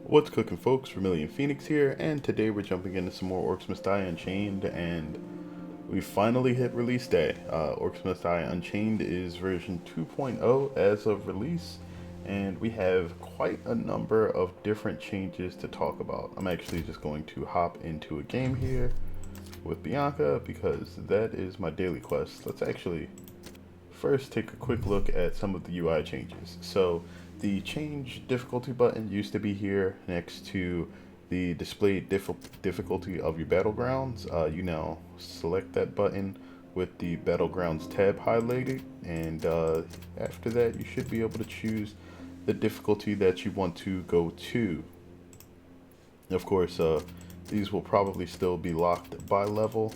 What's cooking, folks? Vermillion Phoenix here, and today we're jumping into some more Orcs Must Die Unchained, and we finally hit release day. Orcs Must Die Unchained is version 2.0 as of release, and we have quite a number of different changes to talk about. I'm actually just going to hop into a game here with Bionka because that is my daily quest. Let's actually first take a quick look at some of the UI changes. So the change difficulty button used to be here next to the displayed difficulty of your battlegrounds. You now select that button with the battlegrounds tab highlighted, and after that you should be able to choose the difficulty that you want to go to. Of course, these will probably still be locked by level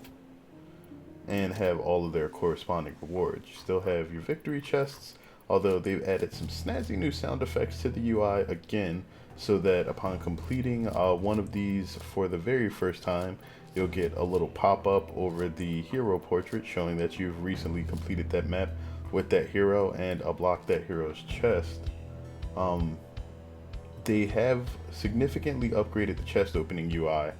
and have all of their corresponding rewards. You still have your victory chests, although they've added some snazzy new sound effects to the UI again, so that upon completing one of these for the very first time, you'll get a little pop-up over the hero portrait showing that you've recently completed that map with that hero and unlocked that hero's chest. They have significantly upgraded the chest opening UI,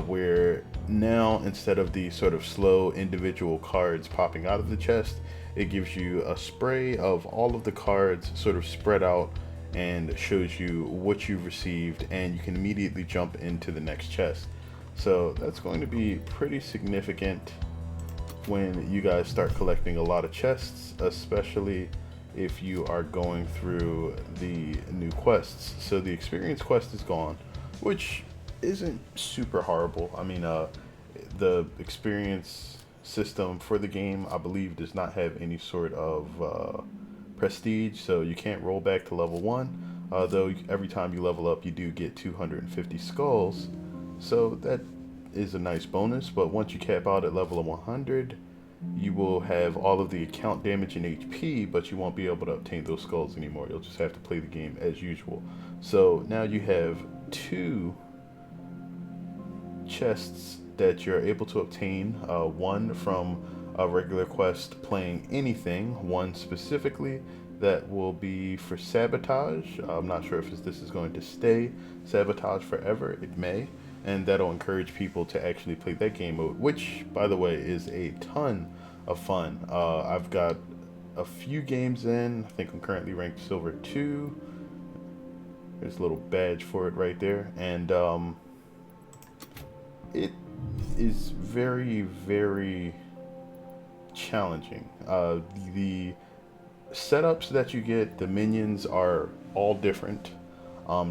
where now instead of the sort of slow individual cards popping out of the chest, it gives you a spray of all of the cards sort of spread out and shows you what you've received, and you can immediately jump into the next chest. So that's going to be pretty significant when you guys start collecting a lot of chests, especially if you are going through the new quests. So the experience quest is gone, which isn't super horrible. I mean, the experience system for the game, I believe, does not have any sort of prestige, so you can't roll back to level 1, though every time you level up you do get 250 skulls, so that is a nice bonus. But once you cap out at level of 100, you will have all of the account damage and HP, but you won't be able to obtain those skulls anymore. You'll just have to play the game as usual. So now you have two chests that you're able to obtain, one from a regular quest playing anything, one specifically that will be for Sabotage. I'm not sure if this is going to stay Sabotage forever. It may, and that'll encourage people to actually play that game mode, which, by the way, is a ton of fun. I've got a few games in. I think I'm currently ranked Silver 2. There's a little badge for it right there, and it is very, very challenging. The setups that you get, the minions are all different,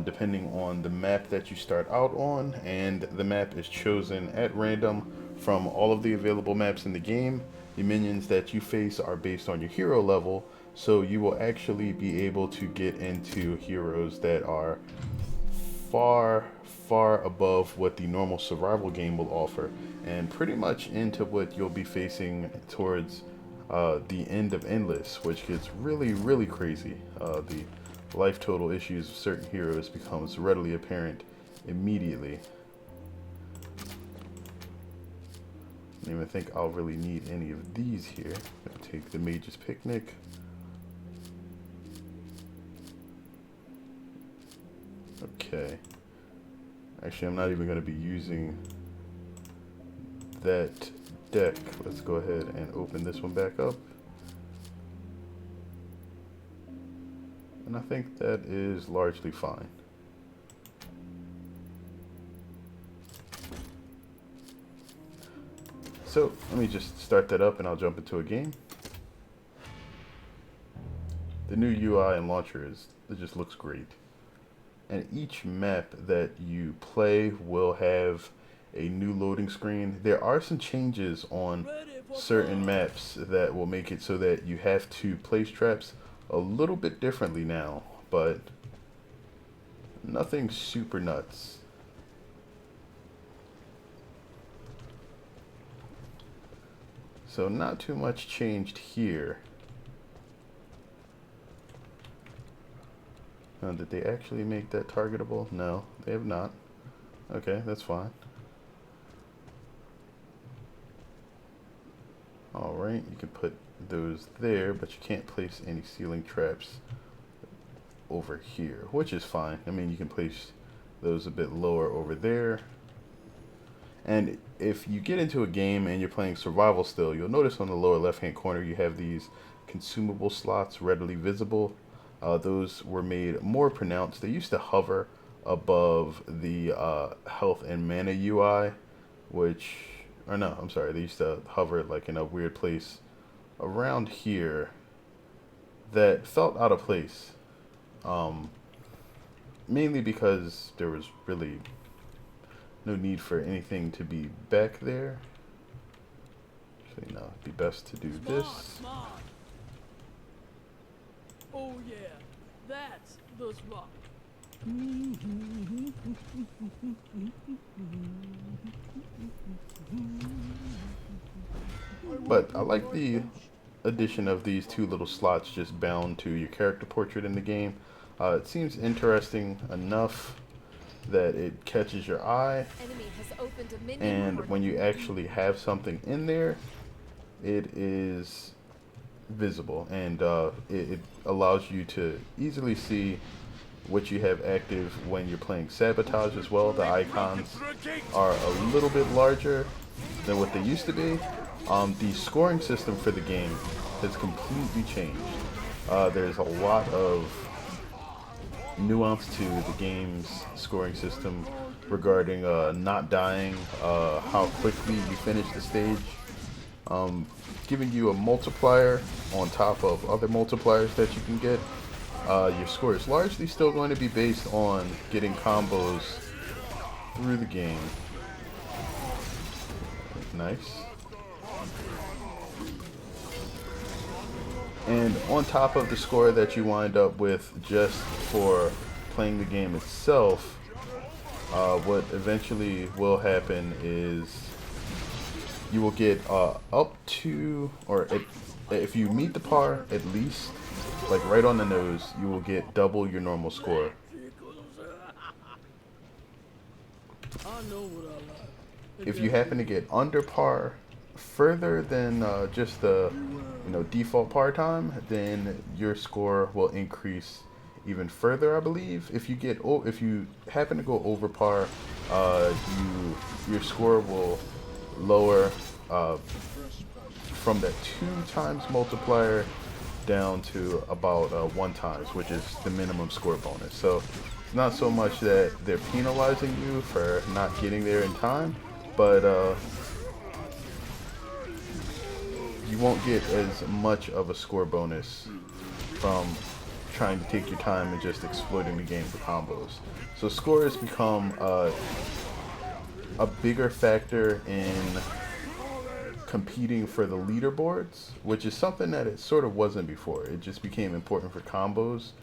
depending on the map that you start out on, and the map is chosen at random from all of the available maps in the game. The minions that you face are based on your hero level, so you will actually be able to get into heroes that are far, far above what the normal survival game will offer, and pretty much into what you'll be facing towards the end of Endless, which gets really, really crazy. The life total issues of certain heroes becomes readily apparent immediately. I don't even think I'll really need any of these here. I'll take the Mage's Picnic. Okay. Actually, I'm not even going to be using that deck. Let's go ahead and open this one back up. And I think that is largely fine. So let me just start that up and I'll jump into a game. The new UI and launcher it just looks great. And each map that you play will have a new loading screen. There are some changes on certain maps that will make it so that you have to place traps a little bit differently now, but nothing super nuts. So not too much changed here. Did they actually make that targetable? No, they have not. Okay, that's fine. Alright, you can put those there, but you can't place any ceiling traps over here, which is fine. I mean, you can place those a bit lower over there. And if you get into a game and you're playing survival still, you'll notice on the lower left hand corner you have these consumable slots readily visible. Those were made more pronounced. They used to hover above the health and mana UI, which, or no, I'm sorry, they used to hover like in a weird place around here that felt out of place. Mainly because there was really no need for anything to be back there. So, you know, it'd be best to do this. Smart. Oh yeah, that's the spot. But I like the addition of these two little slots just bound to your character portrait in the game. It seems interesting enough that it catches your eye, and when you actually have something in there, it is visible, and it allows you to easily see what you have active when you're playing Sabotage as well. The icons are a little bit larger than what they used to be. The scoring system for the game has completely changed. There's a lot of nuance to the game's scoring system regarding not dying, how quickly you finish the stage, giving you a multiplier on top of other multipliers that you can get. Your score is largely still going to be based on getting combos through the game. Nice. And on top of the score that you wind up with just for playing the game itself, what eventually will happen is you will get up to, or if you meet the par at least, like right on the nose, you will get double your normal score. If you happen to get under par further than just the default par time, then your score will increase even further, I believe. If you happen to go over par, your score will lower from that 2x multiplier down to about 1x, which is the minimum score bonus. So it's not so much that they're penalizing you for not getting there in time, but you won't get as much of a score bonus from trying to take your time and just exploiting the game for combos. So score has become a bigger factor in competing for the leaderboards, which is something that it sort of wasn't before. It just became important for combos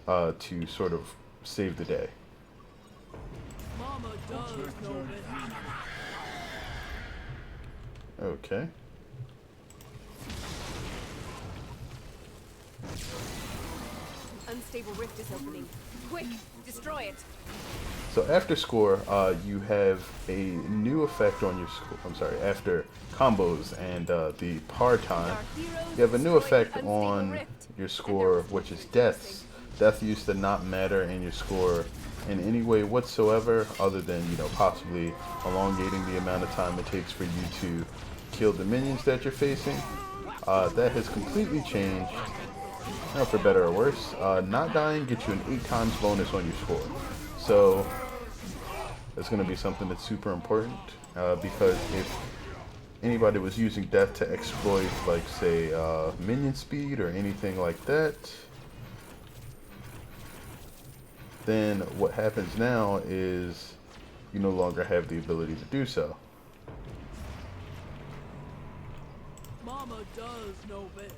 to sort of save the day. Okay. Unstable rift is opening. Quick, destroy it. So after score, you have a new effect on your score. I'm sorry, after combos and the par time, you have a new effect on your score, which is deaths. Death used to not matter in your score in any way whatsoever, other than possibly elongating the amount of time it takes for you to kill the minions that you're facing. That has completely changed. For better or worse, not dying gets you an 8x bonus on your score. So that's going to be something that's super important, because if anybody was using death to exploit, like say minion speed or anything like that, then what happens now is you no longer have the ability to do so. Mama does know best.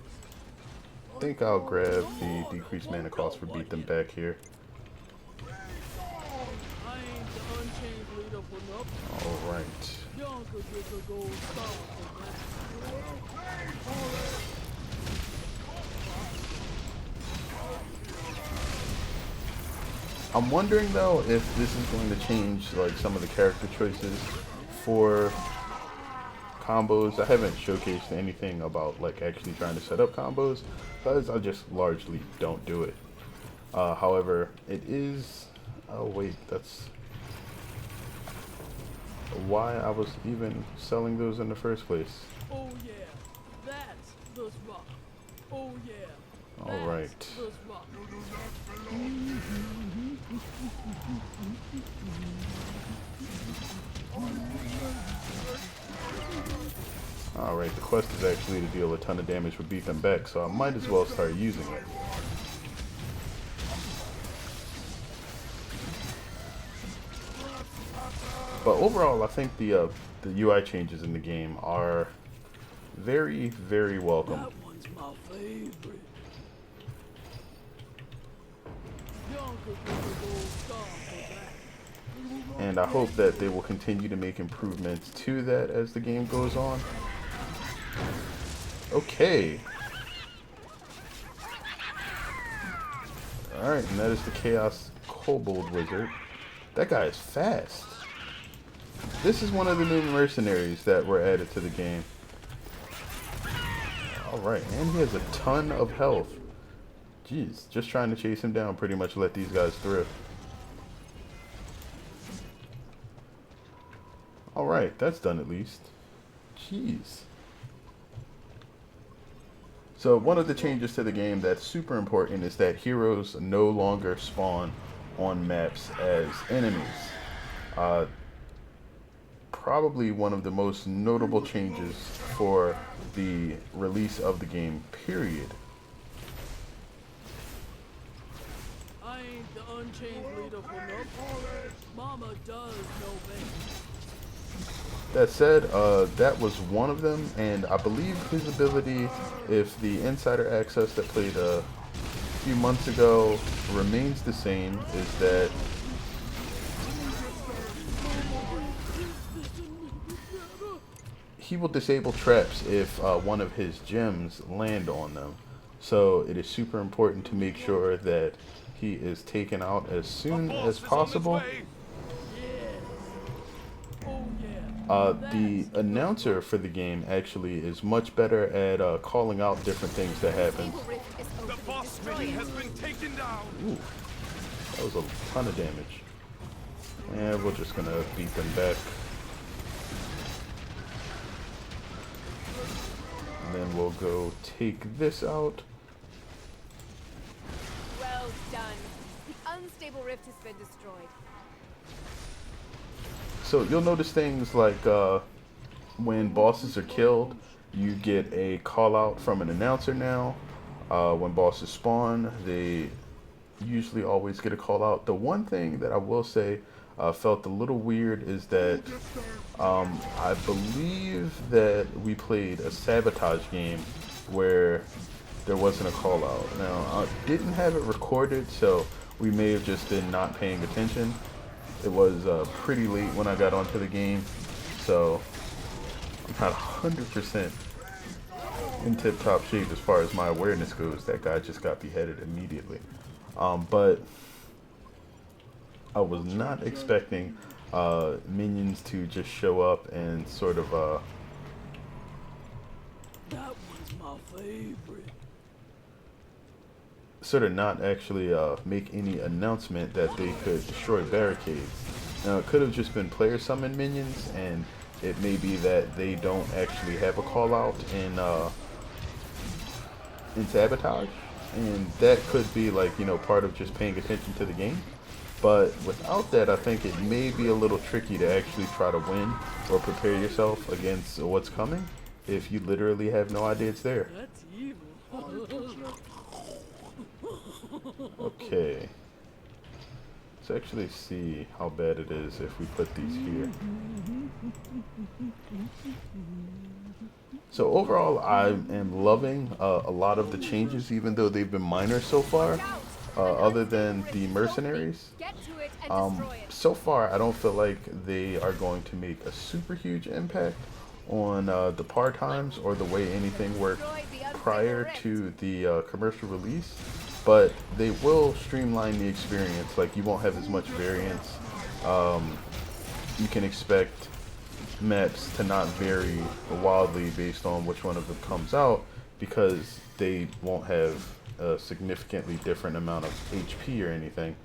I think I'll grab the decreased mana cost for beat them back here. I ain't the Unchained leader for nothing. Alright. Bionka gets a gold star for that. I'm wondering though if this is going to change like some of the character choices for combos. I haven't showcased anything about like actually trying to set up combos, because I just largely don't do it. However, it is... Oh wait, that's why I was even selling those in the first place. Oh yeah, that's the rock. Oh yeah, All that's right. the rock. Alright, the quest is actually to deal a ton of damage with beat them back, so I might as well start using it. But overall, I think the UI changes in the game are very, very welcome. That one's my favorite. Bionka gets a gold star for that. And I hope that they will continue to make improvements to that as the game goes on. Okay. Alright, and that is the Chaos Kobold Wizard. That guy is fast. This is one of the new mercenaries that were added to the game. Alright, and he has a ton of health. Jeez, just trying to chase him down pretty much let these guys through. Alright, that's done at least. Jeez. So one of the changes to the game that's super important is that heroes no longer spawn on maps as enemies. Probably one of the most notable changes for the release of the game, period. I ain't the Unchained leader for nothing. Mama does know best. That said, that was one of them, and I believe his ability, if the insider access that played a few months ago remains the same, is that he will disable traps if one of his gems land on them. So it is super important to make sure that he is taken out as soon as possible. Oh yeah. The announcer for the game actually is much better at calling out different things that happen. Stable rift is open. The boss Destroy tree it. has been taken down. Ooh, that was a ton of damage. And we're just gonna beat them back. And then we'll go take this out. Well done. The unstable rift has been destroyed. So you'll notice things like when bosses are killed, you get a call out from an announcer now. When bosses spawn, they usually always get a call out. The one thing that I will say felt a little weird is that I believe that we played a Sabotage game where there wasn't a call out. Now, I didn't have it recorded, so we may have just been not paying attention. It was pretty late when I got onto the game, so I'm not 100% in tip-top shape as far as my awareness goes. That guy just got beheaded immediately. But I was not expecting minions to just show up and sort of That one's my favorite. not actually make any announcement that they could destroy barricades. Now, it could have just been player summoned minions, and it may be that they don't actually have a call out in Sabotage, and that could be like, you know, part of just paying attention to the game. But without that, I think it may be a little tricky to actually try to win or prepare yourself against what's coming if you literally have no idea it's there. That's evil. Okay. Let's actually see how bad it is if we put these here. So overall, I am loving a lot of the changes, even though they've been minor so far, other than the Mercenaries. Get to it and destroy it. So far, I don't feel like they are going to make a super huge impact on the par times or the way anything worked prior to the commercial release, but they will streamline the experience. Like, you won't have as much variance. You can expect maps to not vary wildly based on which one of them comes out, because they won't have a significantly different amount of HP or anything.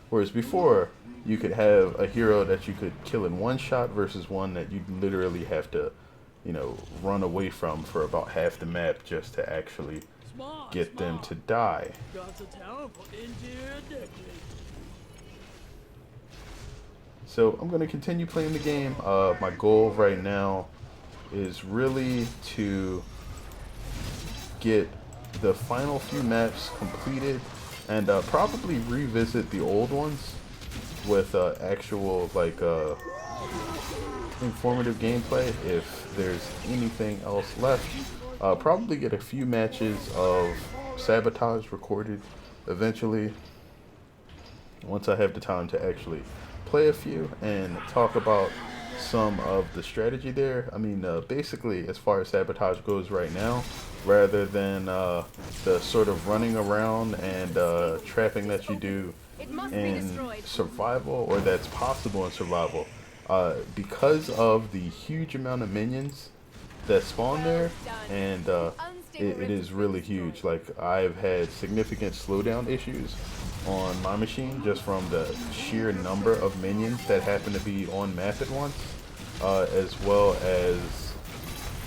Whereas before, you could have a hero that you could kill in one shot versus one that you literally have to, you know, run away from for about half the map just to actually Smart, get them smart. to die. Got a talent for interior decorating. So I'm going to continue playing the game. My goal right now is really to get the final few maps completed and probably revisit the old ones with actual like informative gameplay if there's anything else left. Probably get a few matches of Sabotage recorded eventually once I have the time to actually play a few and talk about some of the strategy there. I mean, basically, as far as Sabotage goes right now, rather than the sort of running around and trapping that you do It must be in destroyed. survival, or that's possible in survival, because of the huge amount of minions that spawn there, and it is really huge. Like, I've had significant slowdown issues on my machine just from the sheer number of minions that happen to be on map at once, as well as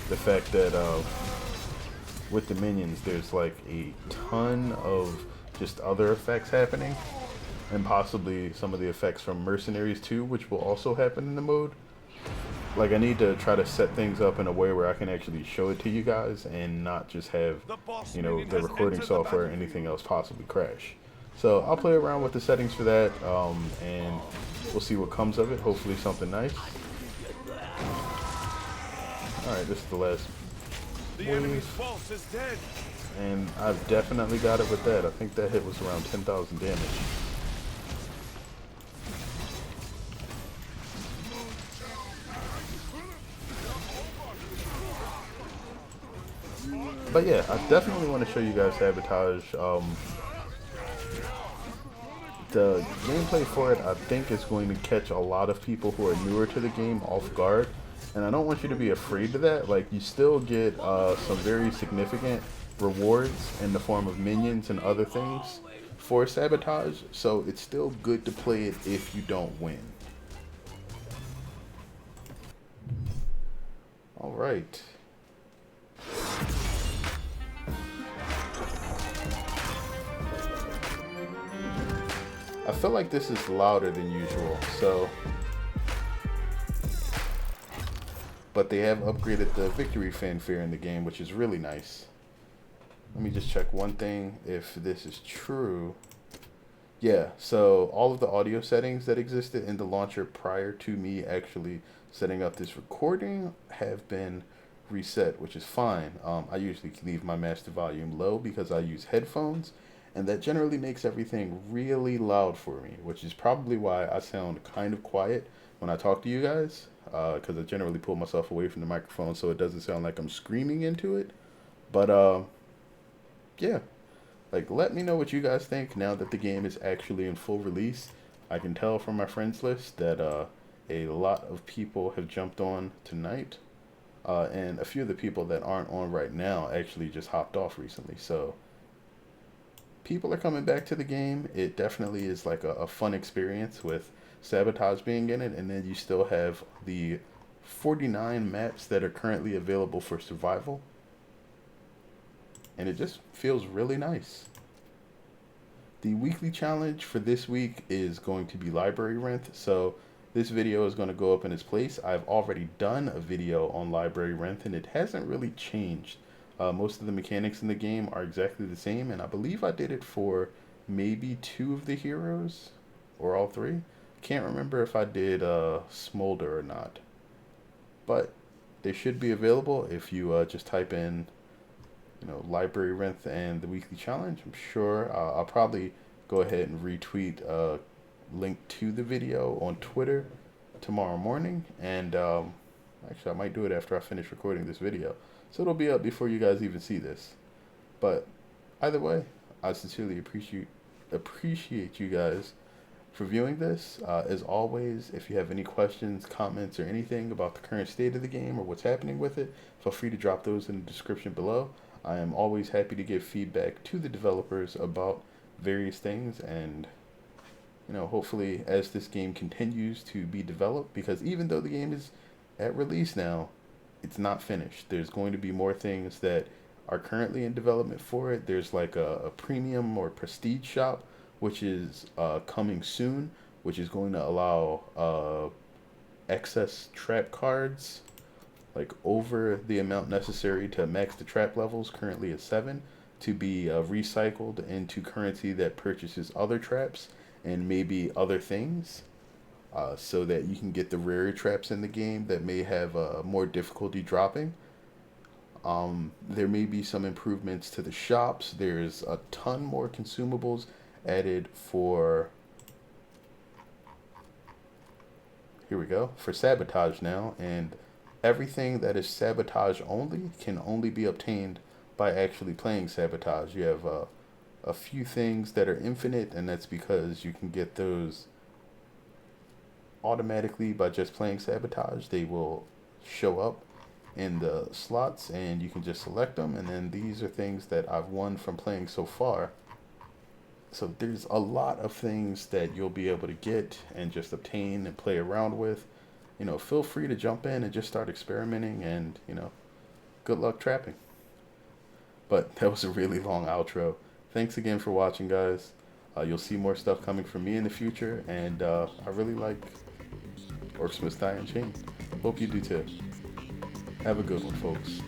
the fact that with the minions there's like a ton of just other effects happening, and possibly some of the effects from Mercenaries too, which will also happen in the mode. Like, I need to try to set things up in a way where I can actually show it to you guys and not just have, you know, the recording software or anything else possibly crash. So I'll play around with the settings for that, and we'll see what comes of it. Hopefully something nice. Alright, this is the last wave, and I've definitely got it with that. I think that hit was around 10,000 damage. But yeah, I definitely want to show you guys Sabotage. The gameplay for it, I think, is going to catch a lot of people who are newer to the game off guard, and I don't want you to be afraid of that. Like, you still get some very significant rewards in the form of minions and other things for Sabotage, so it's still good to play it if you don't win. Alright. I feel like this is louder than usual, so... But they have upgraded the victory fanfare in the game, which is really nice. Let me just check one thing, if this is true. Yeah, so all of the audio settings that existed in the launcher prior to me actually setting up this recording have been reset, which is fine. I usually leave my master volume low because I use headphones, and that generally makes everything really loud for me, which is probably why I sound kind of quiet when I talk to you guys, because I generally pull myself away from the microphone so it doesn't sound like I'm screaming into it. But yeah, like, let me know what you guys think now that the game is actually in full release. I can tell from my friends list that a lot of people have jumped on tonight, and a few of the people that aren't on right now actually just hopped off recently, so people are coming back to the game. It definitely is like a fun experience with Sabotage being in it, and then you still have the 49 maps that are currently available for survival, and it just feels really nice. The weekly challenge for this week is going to be library rent, so this video is going to go up in its place. I've already done a video on library rent, and it hasn't really changed. Most of the mechanics in the game are exactly the same, and I believe I did it for maybe 2 of the heroes, or all 3. Can't remember if I did Smolder or not, but they should be available if you just type in, you know, library rent and the weekly challenge. I'm sure I'll probably go ahead and retweet a link to the video on Twitter tomorrow morning, and actually I might do it after I finish recording this video, so it'll be up before you guys even see this. But either way, I sincerely appreciate you guys for viewing this. As always, if you have any questions, comments, or anything about the current state of the game or what's happening with it, feel free to drop those in the description below. I am always happy to give feedback to the developers about various things, and hopefully as this game continues to be developed, because even though the game is at release now, it's not finished. There's going to be more things that are currently in development for it. There's like a premium or prestige shop, which is coming soon, which is going to allow excess trap cards, like over the amount necessary to max the trap levels, currently at 7, to be recycled into currency that purchases other traps and maybe other things, so that you can get the rarer traps in the game that may have more difficulty dropping. There may be some improvements to the shops. There's a ton more consumables added for, here we go, for Sabotage now, and everything that is Sabotage only can only be obtained by actually playing Sabotage. You have a few things that are infinite, and that's because you can get those automatically by just playing Sabotage. They will show up in the slots and you can just select them, and then these are things that I've won from playing so far. So there's a lot of things that you'll be able to get and just obtain and play around with. Feel free to jump in and just start experimenting, and good luck trapping. But that was a really long outro. Thanks again for watching, guys. You'll see more stuff coming from me in the future, and I really like Orcs Must Die Unchained. Hope you do too. Have a good one, folks.